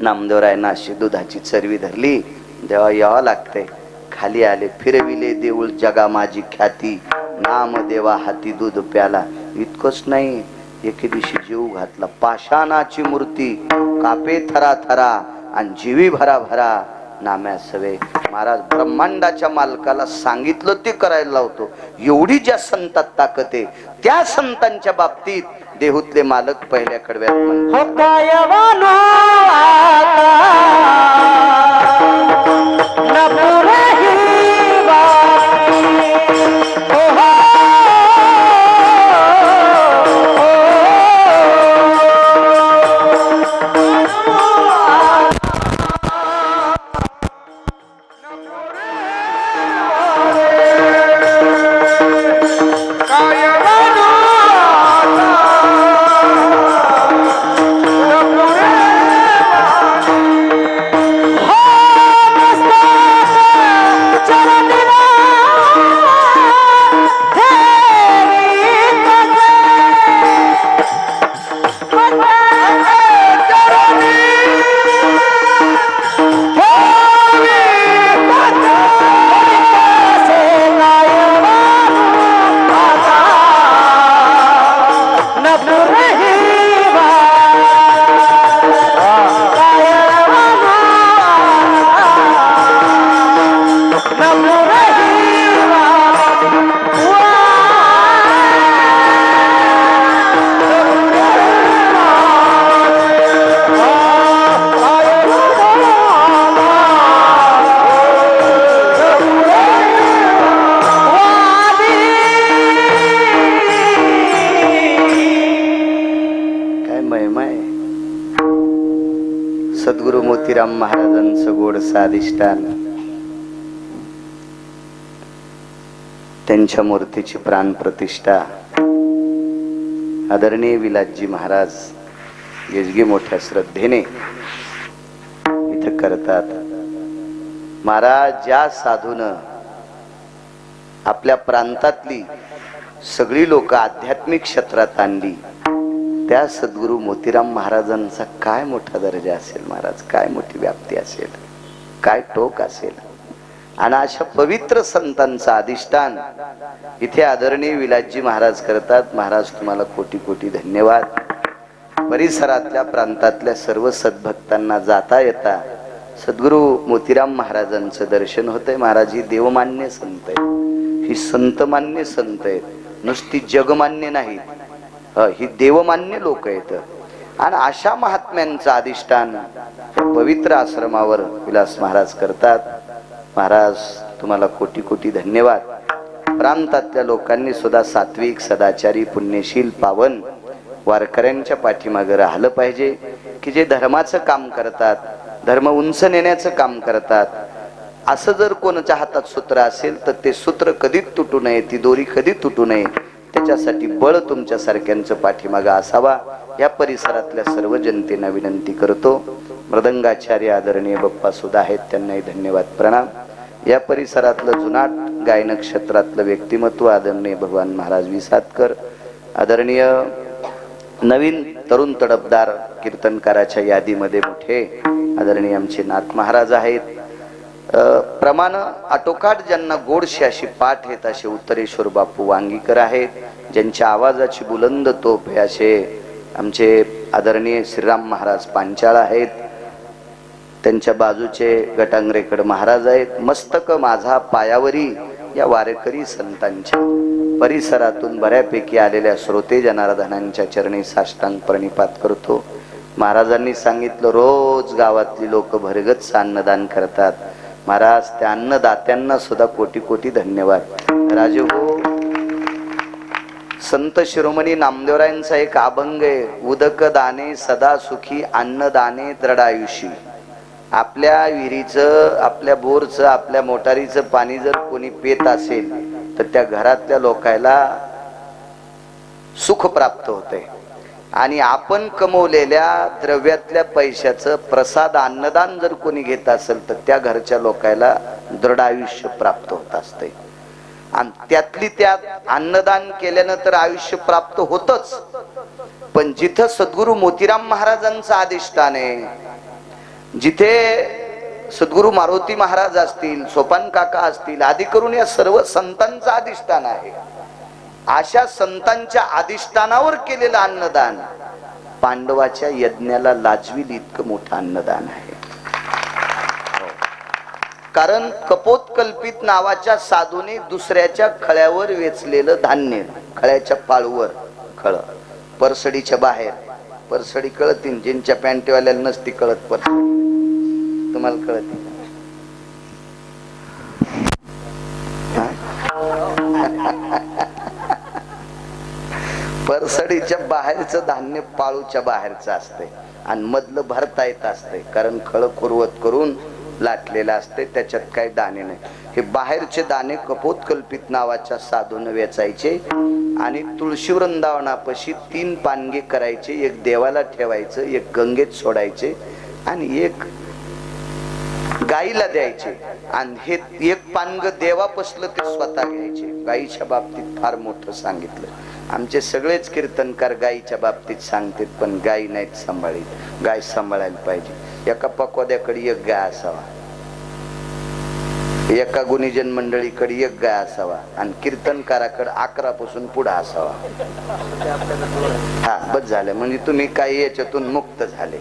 नामदेवराय नाशी दुधाची चरवी धरली, देवा यावं लागतंय. खाली आले, फिरविले देऊळ जगा माझी ख्याती, नाम देवा हाती दूध प्याला. इतकंच नाही, एके दिवशी जीव घातला. पाषाणाची मूर्ती कापे थरा थरा, आणि जीवी भरा भरा नाम्या सवे. महाराज ब्रह्मांडाच्या मालकाला सांगितलं ते करायला लावतो. एवढी ज्या संतात ताकद आहे त्या संतांच्या बाबतीत देहूतले मालक पहिल्या कडव्यात म्हणतात, सद्गुरु मोतीराम महाराजांचं गोडसं अधिष्ठान, त्यांच्या मूर्तीची प्राण प्रतिष्ठा आदरणीय विलासजी महाराज गेजगे मोठ्या श्रद्धेने इथं करतात. महाराज ज्या साधून आपल्या प्रांतातली सगळी लोक आध्यात्मिक क्षेत्रात आणली त्या सद्गुरु मोतीराम महाराजांचा काय मोठा दर्जा असेल महाराज, काय मोठी व्याप्ती असेल, काय टोक असेल. आणि अशा पवित्र संतांचं अधिष्ठान इथे आदरणीय विलासजी महाराज करतात. महाराज तुम्हाला कोटी कोटी धन्यवाद. परिसरातल्या प्रांतातल्या सर्व सद्भक्तांना जाता येता सद्गुरु मोतीराम महाराजांचं दर्शन होतंय. महाराज ही देवमान्य संत आहेत, ही संतमान्य संत आहेत, नुसती जगमान्य नाहीत, ही देवमान्य लोक आहेत. आणि अशा महात्म्यांचं अधिष्ठान पवित्र आश्रमावर विलास महाराज करतात. महाराज तुम्हाला कोटी कोटी धन्यवाद. प्रांतातल्या लोकांनी सुद्धा सात्विक सदाचारी पुण्यशील पावन वारकऱ्यांच्या पाठीमागे राहिलं पाहिजे की जे धर्माचं काम करतात, धर्म उंच नेण्याचं काम करतात. असं जर कोणाच्या हातात सूत्र असेल तर ते सूत्र कधीच तुटू नये, ती दोरी कधी तुटू नये, त्याच्यासाठी बळ तुमच्या सारख्यांचं पाठीमागा असावा. या परिसरातल्या सर्व जनतेना विनंती करतो. मृदंगाचार्य आदरणीय बाप्पा सुद्धा आहेत, त्यांनाही धन्यवाद प्रणाम. या परिसरातलं जुनाट गायन क्षेत्रातलं व्यक्तिमत्व आदरणीय भगवान महाराज विसातकर, आदरणीय नवीन तरुण तडफदार कीर्तनकाराच्या यादीमध्ये मोठे आदरणीय आमचे नाथ महाराज आहेत. प्रमाण आटोकाट ज्यांना गोडशी अशी पाठ आहेत असे उत्तरेश्वर बापू वांगीकर आहेत, ज्यांच्या आवाजाची बुलंद तोप आहे असे आमचे आदरणीय श्रीराम महाराज पांचाळ आहेत. त्यांच्या बाजूचे गटांगरेकड महाराज आहेत. मस्तक माझा पायावरी या वारकरी संतांच्या परिसरातून बऱ्यापैकी आलेल्या श्रोते जनार्दनांच्या चरणी साष्टांग प्रणिपात करतो. महाराजांनी सांगितलं रोज गावातली लोक भरगच्च अन्नदान करतात. महाराज त्या अन्नदात्यांना सुद्धा कोटी कोटी धन्यवाद. राजे हो, संत शिरोमणी नामदेवरायांचा एक अभंग आहे, उदक दाने सदा सुखी अन्नदाने दृढायुषी. आपल्या विहिरीचं, आपल्या बोरचं, आपल्या मोटारीचं पाणी जर कोणी पेत असेल तर त्या घरातल्या लोकांना सुख प्राप्त होते. आणि आपण कमवलेल्या द्रव्यातल्या पैशाचं प्रसाद अन्नदान जर कोणी घेत असेल तर त्या घरच्या लोकांना दृढ आयुष्य प्राप्त होत असते. आणि त्यातली त्यात अन्नदान केल्यानं तर आयुष्य प्राप्त होतच, पण जिथं सद्गुरु मोतीराम महाराजांचं अधिष्ठान आहे, जिथे सद्गुरु मारुती महाराज असतील, सोपान काका असतील, आदी करून या सर्व संतांचं अधिष्ठान आहे, अशा संतांच्या अधिष्ठानावर केलेलं अन्नदान पांडवाच्या यज्ञाला लाजवील इतकं मोठं अन्नदान आहे. कारण कपोत कल्पित नावाच्या साधूने दुसऱ्याच्या खळ्यावर वेचलेलं धान्य, खळ्याच्या पाळूवर खळ, परसडीच्या बाहेर, परसडी कळतील ज्यांच्या पॅन्टवाल्याला नसती कळत, परसडी तुम्हाला कळत परसडीच्या बाहेरचं धान्य पाळूच्या बाहेरचं असते आणि मधलं भरता येत असते, कारण खळ खुरवत करून लाटलेलं असते, त्याच्यात काही दाणे नाही. हे बाहेरचे दाणे कपोत कल्पित नावाच्या साधून वेचायचे आणि तुळशी वृंदावनापाशी 3 पानगे करायचे, एक देवाला ठेवायचं, एक गंगेत सोडायचे आणि एक गाईला द्यायचे. आणि हे एक पानग देवापसलं ते स्वतः घ्यायचे. गाईच्या बाबतीत फार मोठं सांगितलं. आमचे सगळेच कीर्तनकार गाईच्या बाबतीत सांगतात, पण गाई नाहीत सांभाळीत. गाय सांभाळायला पाहिजे. एका पकवाद्याकडे एक गाय असावा, एका गुणीजन मंडळीकडे एक गाय असावा आणि कीर्तनकाराकडे 11 पासून पुढे असावा. हा बस झालं, म्हणजे तुम्ही काही याच्यातून मुक्त झाले.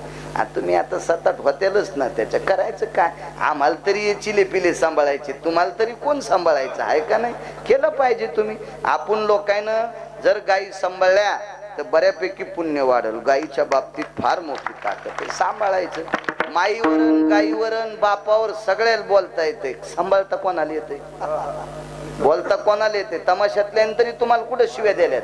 तुम्ही आता 7-8 होतेलच ना, त्याच्या करायचं काय. आम्हाला तरी चिले पिले सांभाळायचे, तुम्हाला तरी कोण सांभाळायचं आहे का नाही. केलं पाहिजे तुम्ही. आपण लोकांना जर गायी सांभाळल्या तर बऱ्यापैकी पुण्य वाढल. गायीच्या बाबतीत फार मोठी ताकद आहे. सांभाळायचं. माईवरण, गाईवरण, बापावर सगळ्याला बोलता येते. सांभाळता कोणाला येते, बोलता कोणाला येते. तमाशातल्या तरी तुम्हाला कुठं शिव्या दिल्यात,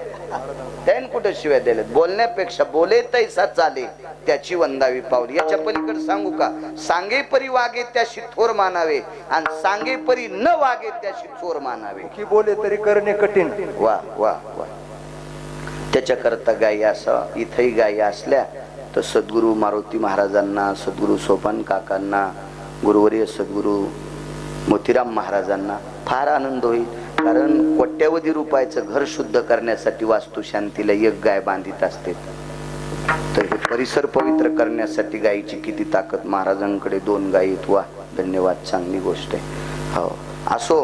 त्याने कुठं शिव्या दिल्यात. बोलण्यापेक्षा बोले तैसा चाले त्याची वंदावी पावली. याच्या पलीकडे सांगू का. सांगे परी वागे त्याशी थोर मानावे आणि सांगे परी न वागे त्याशी चोर मानावे. की बोले तरी करणे कठीण. वा वा वा. त्याच्याकरता गायी असा. इथेही गायी असल्या तर सद्गुरू मारुती महाराजांना, सद्गुरू सोपान काकांना, गुरुवर्य सद्गुरू मोतीराम महाराजांना फार आनंद होईल. कारण कोट्यावधी रुपयाचं घर शुद्ध करण्यासाठी वास्तुशांतीला एक गाय बांधित असते. तर हे परिसर पवित्र करण्यासाठी गायीची किती ताकद. महाराजांकडे 2 गायी. वा धन्यवाद, चांगली गोष्ट आहे. हो असो.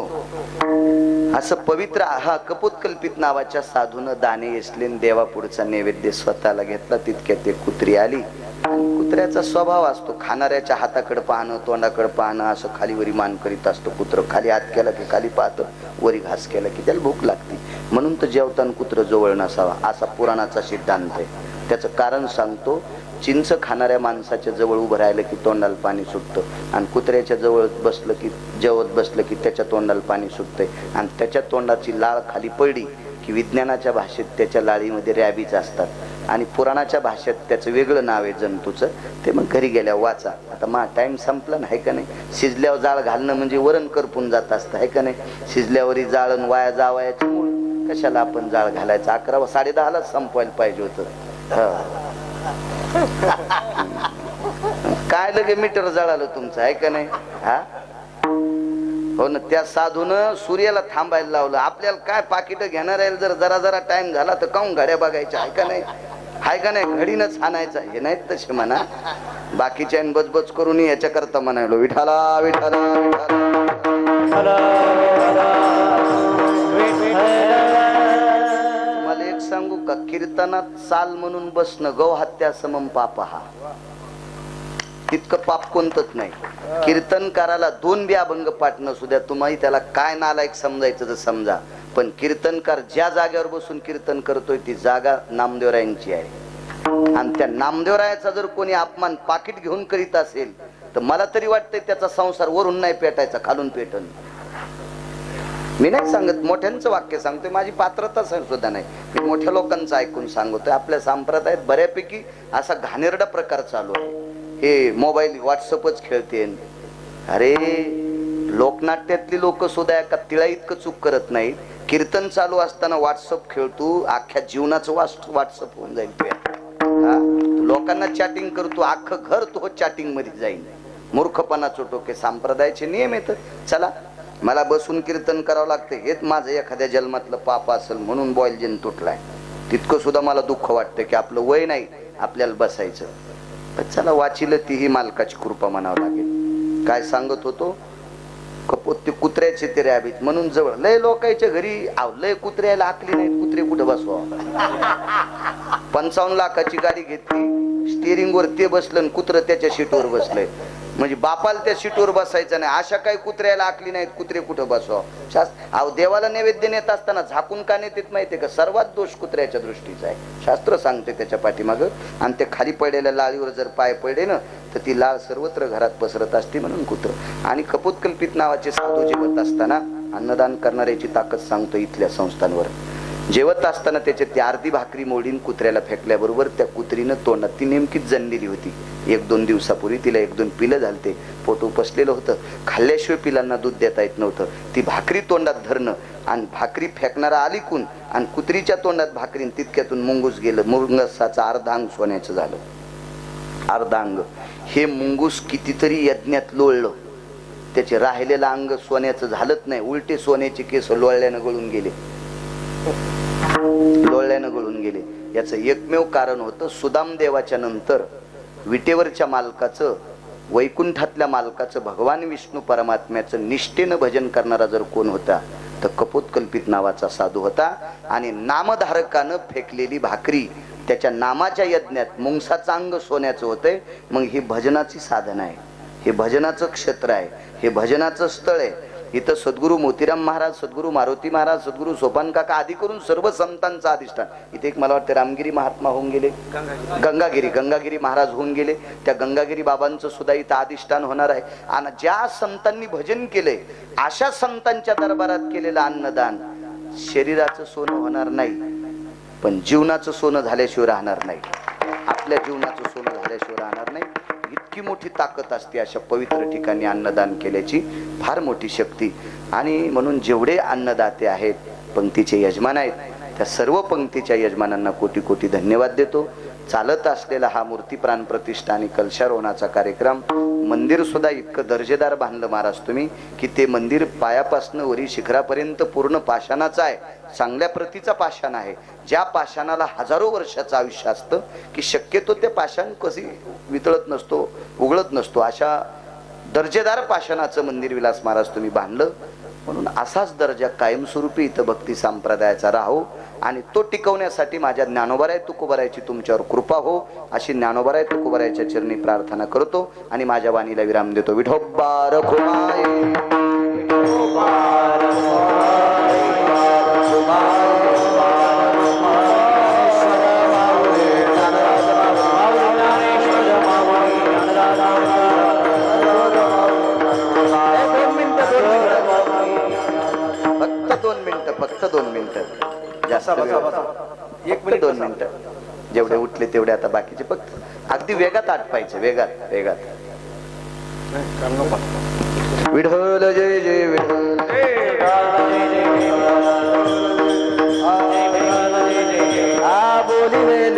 असं पवित्र हा कपोत कल्पित नावाच्या साधून दाणे येसलेन देवा पुढचा नैवेद्य स्वतःला घेतला. तितक्यात एक कुत्री आली. आणि कुत्र्याचा स्वभाव असतो खाणाऱ्याच्या हाताकडे पाहणं, तोंडाकडे पाहणं, असं खालीवरी मान करीत असतो. कुत्र खाली हात केला की खाली पाहतं, वरी घास केला की त्याला भूक लागते. म्हणून तर जेवताना कुत्र जवळ नसावा असा पुराणाचा सिद्धांत आहे. त्याचं कारण सांगतो. चिंच खाणाऱ्या माणसाच्या जवळ उभं राहिलं की तोंडाला पाणी सुटतं आणि कुत्र्याच्या जवळ बसलं की, जेवत बसलं की त्याच्या तोंडाला पाणी सुटतंय. आणि त्याच्या तोंडाची लाळ खाली पडली की विज्ञानाच्या भाषेत त्याच्या लाळीमध्ये रॅबीज असतात आणि पुराणाच्या भाषेत त्याचं वेगळं नाव आहे जंतूचं. ते मग घरी गेल्यावर वाचा. आता मा टाइम संपला ना, आहे का नाही. शिजल्यावर जाळ घालणं म्हणजे वरण करपून जात असतं, आहे का नाही. शिजल्यावरही जाळण वाया जावायचं मूळ कशाला आपण जाळ घालायचं. 11 10:30 संपवायला पाहिजे होतं. काय लगे मीटर जळालं तुमचं, आहे का नाही. हा हो ना. त्या साधून सूर्याला थांबायला लावलं. आपल्याला काय पाकिट घेणार आहे. जर जरा जरा टाइम झाला तर काऊन घड्या बघायच्या, आहे का नाही. आहे का नाही. घडीनच हाणायचा. हे नाहीत तसे म्हणा. बाकीच्या बचबच करून याच्या करता म्हणायलो विठाला विठाला विठाला. मला एक सांगू का. कीर्तनात चाल म्हणून बसणं गौ हत्या समम पाप. हा तितकं पाप कोणतंच नाही. कीर्तनकाराला 2 बी अभंग पाठ नसुद्या, तुम्ही त्याला काय नालायक समजायचं तर समजा, पण कीर्तनकार ज्या जागेवर बसून कीर्तन करतोय ती जागा नामदेवरायांची आहे. आणि त्या नामदेवरायाचा जर कोणी अपमान पाकिट घेऊन करीत असेल तर मला तरी वाटतंय त्याचा संसार वरून नाही पेटायचा, खालून पेटन. मी नाही सांगत, मोठ्यांचं वाक्य सांगतोय. माझी पात्रता सुद्धा नाही. मी मोठ्या लोकांचं ऐकून सांगतोय. आपल्या संप्रदायात बऱ्यापैकी असा घाणेरडा प्रकार चालू आहे. हे मोबाईल व्हॉट्सअपच खेळते. अरे लोकनाट्यातली लोक सुद्धा एका तिळा इतकं चूक करत नाही. कीर्तन चालू असताना व्हॉट्सअप खेळतो. अख्ख्या जीवनाचं व्हॉट्सअप होऊन जाईल. लोकांना चॅटिंग करतो. अख्खं घर तो चॅटिंग मध्ये जाईल. मूर्खपणा चोटोके. संप्रदायाचे नियम येत. चला मला बसून कीर्तन करावं लागतं. हेच माझं एखाद्या जन्मातलं पाप असेल म्हणून बॉयलजेन तुटलाय. तितकं सुद्धा मला दुःख वाटतं की आपलं वय नाही आपल्याला बसायचं. चला वाचिलं तीही मालकाची कृपा म्हणावं लागेल. काय सांगत होतो. कपोत ते कुत्र्याचे ते रॅबीत म्हणून जवळ. लय लोकांच्या घरी लय कुत्र्याला आकली नाही. कुत्रे कुठं बसवा. 55 लाखाची गाडी घेतली. स्टिअरिंग वर ते बसलं, कुत्र त्याच्या सीटवर बसलंय. म्हणजे बापाला त्या सीटवर बसायचं नाही. अशा काही कुत्र्याला आखली नाहीत, कुत्रे कुठं बसवा. अहो देवाला नैवेद्य नेत असताना झाकून का नेतात माहितीये का? सर्वात दोष कुत्र्याच्या दृष्टीचा आहे. शास्त्र सांगते त्याच्या पाठीमाग. आणि ते खाली पडलेल्या लाळीवर जर पाय पडले ना तर ती लाळ सर्वत्र घरात पसरत असते म्हणून कुत्र. आणि कपोतकल्पित नावाचे साधू जेवत असताना अन्नदान करणाऱ्याची ताकद सांगतो इथल्या संस्थांवर. जेवत असताना त्याच्या ती अर्धी भाकरी मोडीन कुत्र्याला फेकल्याबरोबर त्या कुत्रीनं तोंडात, ती नेमकीच जणलेली होती 1-2 दिवसापूर्वी, तिला 1-2 पिलं झालते, पोट उपसलेलं होतं, खाल्ल्याशिवाय पिलांना दूध देता येत नव्हतं. ती भाकरी तोंडात धरणं आणि भाकरी फेकणारा अलीकून आणि कुत्रीच्या तोंडात भाकरीन तितक्यातून मुंगूस गेलं. मुंगसाचं अर्धांग सोन्याचं झालं. अर्धांग हे मुंगूस कितीतरी यज्ञात लोळलं, त्याचे राहिलेलं अंग सोन्याचं झालंच नाही, उलटे सोन्याचे केस लोळल्यानं गळून गेले. लोळल्यानं गळून गेले. याचं एकमेव कारण होतं सुदाम देवाच्या नंतर विटेवरच्या मालकाचं, वैकुंठातल्या मालकाचं, भगवान विष्णू परमात्म्याचं निष्ठेनं भजन करणारा जर कोण होता तर कपोतकल्पित नावाचा साधू होता. आणि नामधारकानं फेकलेली भाकरी त्याच्या नामाच्या यज्ञात मुंगसाचं अंग सोन्याचं होतंय. मग ही भजनाची साधना आहे, हे भजनाचं क्षेत्र आहे, हे भजनाचं स्थळ आहे. इथं सद्गुरू मोतीराम महाराज, सद्गुरू मारुती महाराज, सद्गुरू सोपान काका आदी करून सर्व संतांचं अधिष्ठान. इथे एक मला वाटतं रामगिरी महात्मा होऊन गेले, गंगागिरी महाराज होऊन गेले. त्या गंगागिरी बाबांचं सुद्धा इथं अधिष्ठान होणार आहे. आणि ज्या संतांनी भजन केलंय अशा संतांच्या दरबारात केलेलं अन्नदान शरीराचं सोनं होणार नाही, पण जीवनाचं सोनं झाल्याशिवाय राहणार नाही. आपल्या जीवनाचं सोनं झाल्याशिवाय राहणार नाही. इतकी मोठी ताकद असते अशा पवित्र ठिकाणी अन्नदान केल्याची, फार मोठी शक्ती. आणि म्हणून जेवढे अन्नदाते आहेत, पंक्तीचे यजमान आहेत, त्या सर्व पंक्तीच्या यजमानांना कोटी कोटी धन्यवाद देतो. चालत असलेला हा मूर्ती प्राण प्रतिष्ठा आणि कलशारोहणाचा कार्यक्रम, मंदिर सुद्धा इतकं दर्जेदार बांधलं महाराज तुम्ही की ते मंदिर पायापासनं वरी शिखरापर्यंत पूर्ण पाषाणाचं आहे. चांगल्या प्रतीचा पाषाण आहे. ज्या पाषाणाला हजारो वर्षाचं आयुष्य असतं की शक्यतो ते पाषाण कशी वितळत नसतो, उघळत नसतो, अशा दर्जेदार पाषाणाचं मंदिर विलास महाराज तुम्ही बांधलं. म्हणून असाच दर्जा कायमस्वरूपी इथं भक्ती संप्रदायाचा राहो आणि तो टिकवण्यासाठी माझ्या ज्ञानोबाराय तुकोबारायची तुमच्यावर कृपा हो, अशी ज्ञानोबाराय तुकोबारायच्या चरणी प्रार्थना करतो आणि माझ्या वाणीला विराम देतो. विठोबा रखुमाई, विठोबा रखुमाई, फक्त 2 मिनिटं, जास्त 1 मिनिट 2 मिनिटं, जेवढे उठले तेवढे. आता बाकीचे फक्त अगदी वेगात आटपायचे, वेगात वेगात. विठ्ठल जय जय विठ्ठल, बोली